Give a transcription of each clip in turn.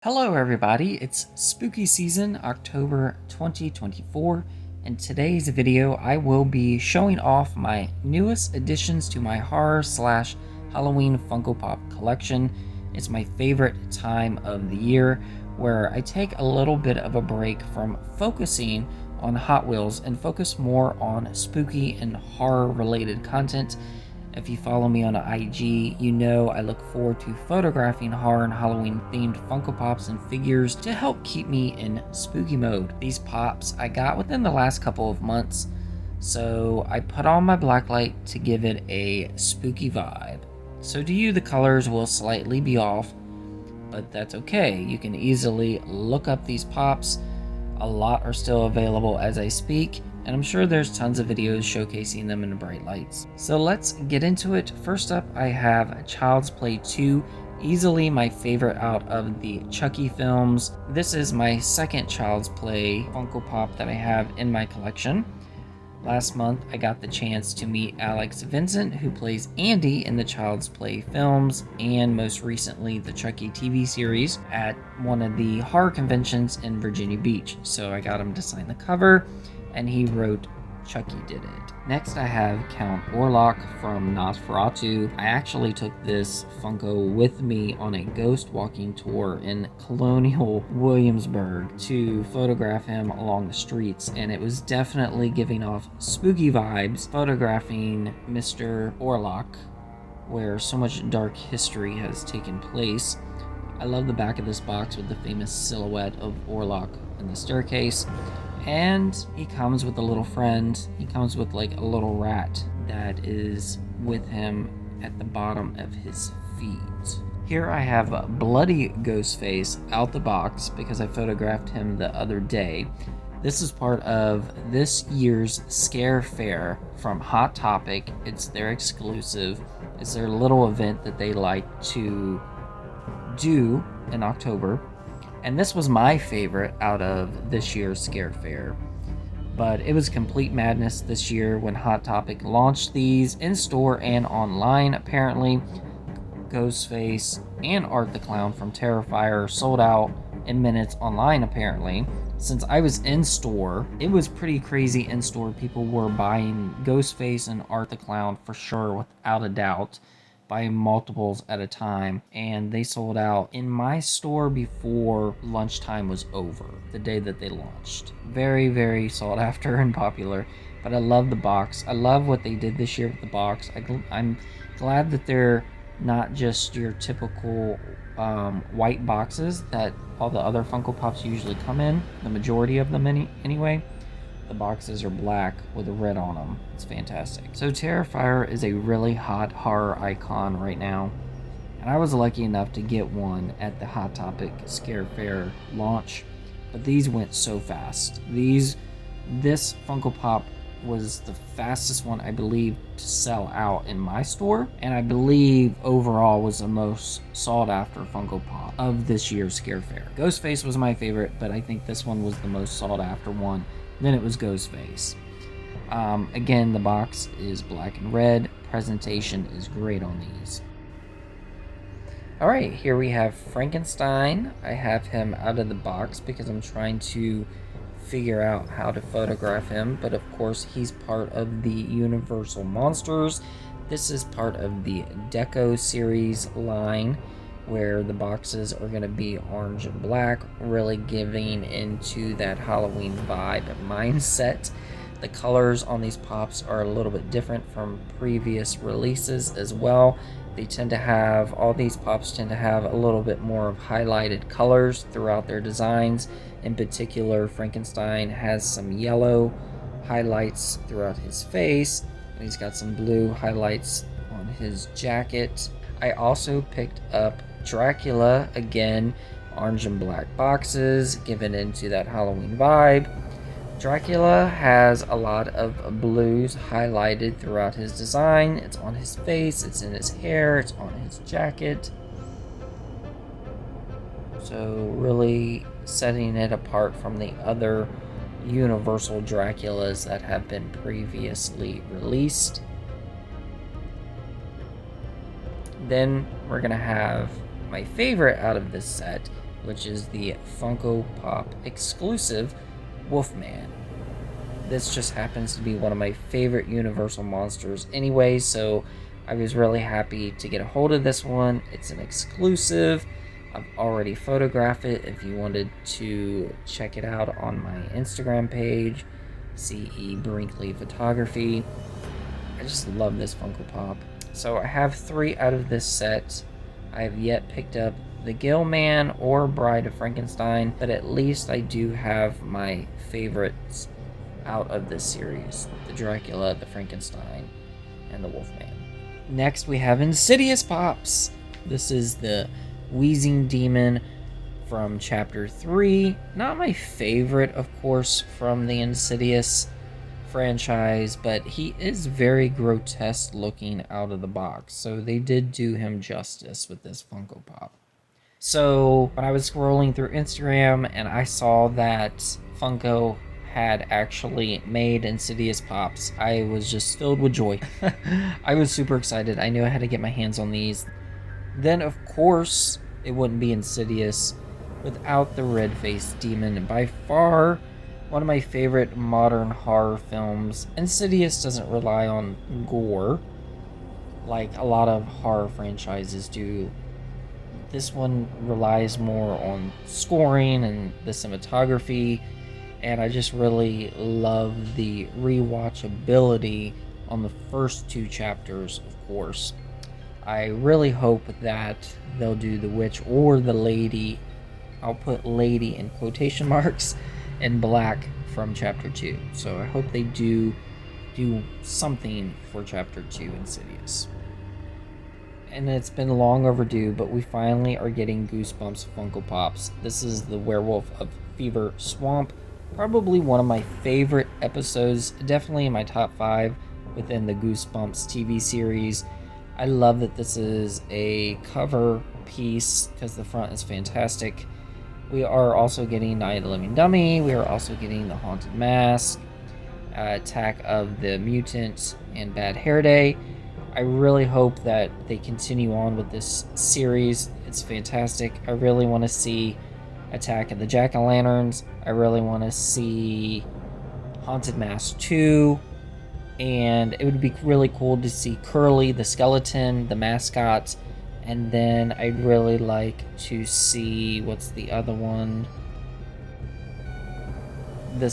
Hello, everybody. It's spooky season, October 2024. In today's video, I will be showing off my newest additions to my horror/Halloween Funko Pop collection. It's my favorite time of the year where I take a little bit of a break from focusing on Hot Wheels and focus more on spooky and horror related content. If you follow me on IG, you know I look forward to photographing horror and Halloween themed Funko Pops and figures to help keep me in spooky mode. These pops I got within the last couple of months, so I put on my black light to give it a spooky vibe. So to you the colors will slightly be off, but that's okay. You can easily look up these pops. A lot are still available as I speak, and I'm sure there's tons of videos showcasing them in bright lights. So let's get into it. First up, I have Child's Play 2, easily my favorite out of the Chucky films. This is my second Child's Play Funko Pop that I have in my collection. Last month, I got the chance to meet Alex Vincent, who plays Andy in the Child's Play films, and most recently the Chucky TV series, at one of the horror conventions in Virginia Beach. So I got him to sign the cover, and he wrote Chucky did it. Next I have Count Orlok from Nosferatu. I actually took this Funko with me on a ghost walking tour in Colonial Williamsburg to photograph him along the streets, and it was definitely giving off spooky vibes photographing Mr. Orlok, where so much dark history has taken place. I love the back of this box with the famous silhouette of Orlok in the staircase. And he comes with a little friend. He comes with like a little rat that is with him at the bottom of his feet. Here I have a bloody Ghostface out the box because I photographed him the other day. This is part of this year's Scare Fair from Hot Topic. It's their exclusive. It's their little event that they like to do in October. And this was my favorite out of this year's Scare Fair. But it was complete madness this year when Hot Topic launched these in store and online. Apparently, Ghostface and Art the Clown from Terrifier sold out in minutes online, apparently. Since I was in store, it was pretty crazy in store. People were buying Ghostface and Art the Clown for sure, without a doubt, by multiples at a time, and they sold out in my store before lunchtime was over, the day that they launched. Very, very sought after and popular, but I love the box. I love what they did this year with the box. I'm glad that they're not just your typical white boxes that all the other Funko Pops usually come in, the majority of them anyway. The boxes are black with a red on them. It's fantastic. So Terrifier is a really hot horror icon right now, and I was lucky enough to get one at the Hot Topic Scare Fair launch, but these went so fast. This Funko Pop was the fastest one, I believe, to sell out in my store, and I believe overall was the most sought after Funko Pop of this year's Scare Fair. Ghostface was my favorite, but I think this one was the most sought after one. Then it was Ghostface. Again, the box is black and red. Presentation is great on these. Alright, here we have Frankenstein. I have him out of the box because I'm trying to figure out how to photograph him, but of course he's part of the Universal Monsters. This is part of the Deco series line, where the boxes are going to be orange and black, really giving into that Halloween vibe mindset. The colors on these pops are a little bit different from previous releases as well. All these pops tend to have a little bit more of highlighted colors throughout their designs. In particular, Frankenstein has some yellow highlights throughout his face, and he's got some blue highlights on his jacket. I also picked up Dracula, again, orange and black boxes, given into that Halloween vibe. Dracula has a lot of blues highlighted throughout his design. It's on his face, it's in his hair, it's on his jacket. So really setting it apart from the other Universal Draculas that have been previously released. Then we're going to have my favorite out of this set which is the Funko Pop exclusive Wolfman. This just happens to be one of my favorite Universal monsters anyway, so I was really happy to get a hold of this one. It's an exclusive. I've already photographed it if you wanted to check it out on my Instagram page, CE Brinkley Photography. I just love this Funko Pop. So I have 3 out of this set. I have yet picked up the Gill Man or Bride of Frankenstein, but at least I do have my favorites out of this series: the Dracula, the Frankenstein, and the Wolfman. Next we have Insidious Pops. This is the Wheezing Demon from Chapter 3. Not my favorite, of course, from the Insidious franchise, but he is very grotesque looking out of the box, so they did do him justice with this Funko Pop. So when I was scrolling through Instagram and I saw that Funko had actually made Insidious Pops, I was just filled with joy. I was super excited. I knew I had to get my hands on these. Then, of course, it wouldn't be Insidious without the red-faced demon. And by far, one of my favorite modern horror films. Insidious doesn't rely on gore like a lot of horror franchises do. This one relies more on scoring and the cinematography, and I just really love the rewatchability on the first 2 chapters, of course. I really hope that they'll do the witch or the lady, I'll put lady in quotation marks, in black from chapter 2. So I hope they do something for chapter 2 Insidious. And it's been long overdue, but we finally are getting Goosebumps Funko Pops. This is the Werewolf of Fever Swamp. Probably one of my favorite episodes, definitely in my top 5 within the Goosebumps TV series. I love that this is a cover piece because the front is fantastic. We are also getting Night of the Living Dummy. We are also getting the Haunted Mask, Attack of the Mutant, and Bad Hair Day. I really hope that they continue on with this series. It's fantastic. I really want to see Attack of the Jack-O-Lanterns. I really want to see Haunted Mask 2. And it would be really cool to see Curly, the skeleton, the mascot. And then I'd really like to see, what's the other one? The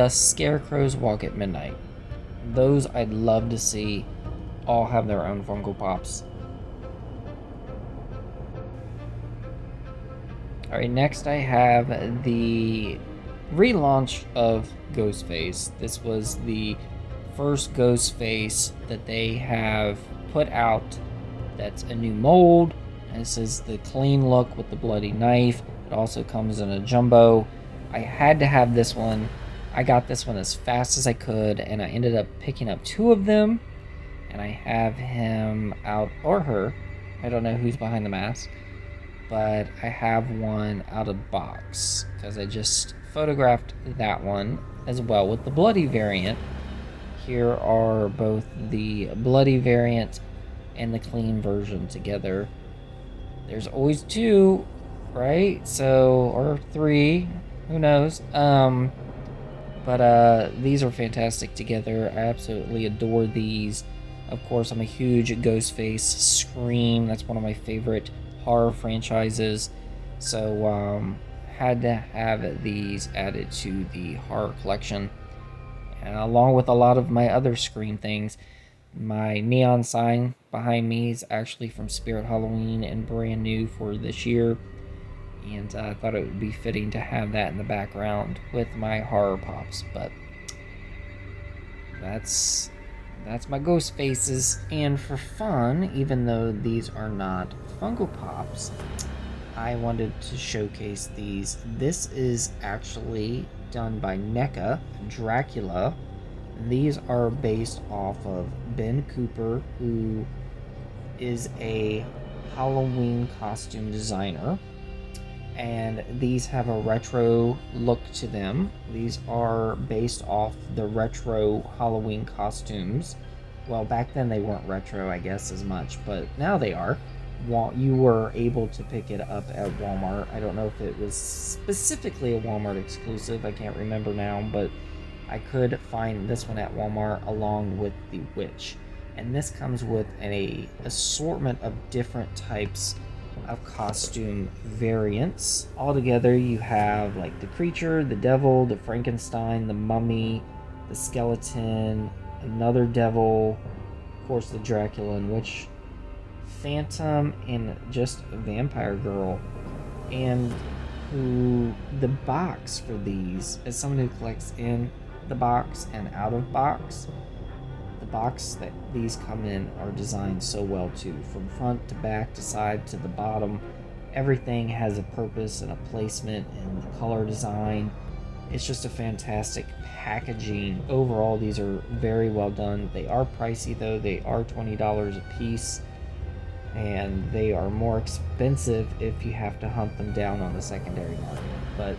Scarecrows Walk at Midnight. Those I'd love to see all have their own Funko Pops. Alright, next I have the relaunch of Ghostface. This was the first Ghostface that they have put out that's a new mold. And this is the clean look with the bloody knife. It also comes in a jumbo. I had to have this one. I got this one as fast as I could, and I ended up picking up 2 of them. And I have him out, or her. I don't know who's behind the mask. But I have one out of box because I just photographed that one as well with the bloody variant. Here are both the bloody variant and the clean version together. There's always 2, right? So, or 3, who knows? But these are fantastic together. I absolutely adore these. Of course, I'm a huge Ghostface Scream. That's one of my favorite horror franchises. So, had to have these added to the horror collection. And along with a lot of my other Scream things. My neon sign behind me is actually from Spirit Halloween and brand new for this year. And I thought it would be fitting to have that in the background with my horror pops. But that's my ghost faces. And for fun, even though these are not Funko Pops, I wanted to showcase these. This is actually done by NECA, Dracula. These are based off of Ben Cooper, who is a Halloween costume designer. And these have a retro look to them. These are based off the retro Halloween costumes. Well, back then they weren't retro, I guess, as much, but now they are. you were able to pick it up at Walmart. I don't know if it was specifically a Walmart exclusive. I can't remember now, but I could find this one at Walmart along with the Witch. And this comes with an assortment of different types of costume variants. Altogether, you have like the creature, the devil, the Frankenstein, the mummy, the skeleton, another devil, of course the Dracula and Witch, Phantom, and just a vampire girl. And the box for these, as someone who collects in the box and out of box, the box that these come in are designed so well too, from front to back to side to the bottom. Everything has a purpose and a placement, and the color design, it's just a fantastic packaging. Overall, these are very well done. They are pricey though. They are $20 a piece, and they are more expensive if you have to hunt them down on the secondary market. But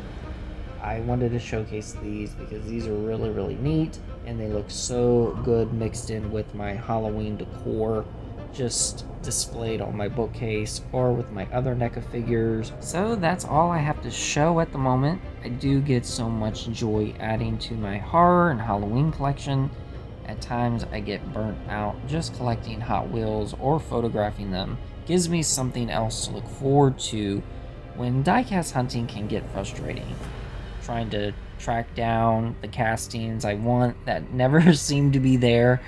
I wanted to showcase these because these are really, really neat, and they look so good mixed in with my Halloween decor, just displayed on my bookcase or with my other NECA figures. So that's all I have to show at the moment. I do get so much joy adding to my horror and Halloween collection. At times I get burnt out just collecting Hot Wheels or photographing them. Gives me something else to look forward to when diecast hunting can get frustrating. Trying to track down the castings I want that never seem to be there.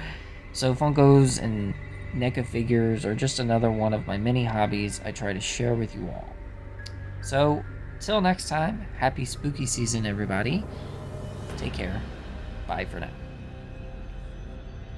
So Funkos and NECA figures are just another one of my many hobbies I try to share with you all. So, till next time, happy spooky season, everybody. Take care. Bye for now.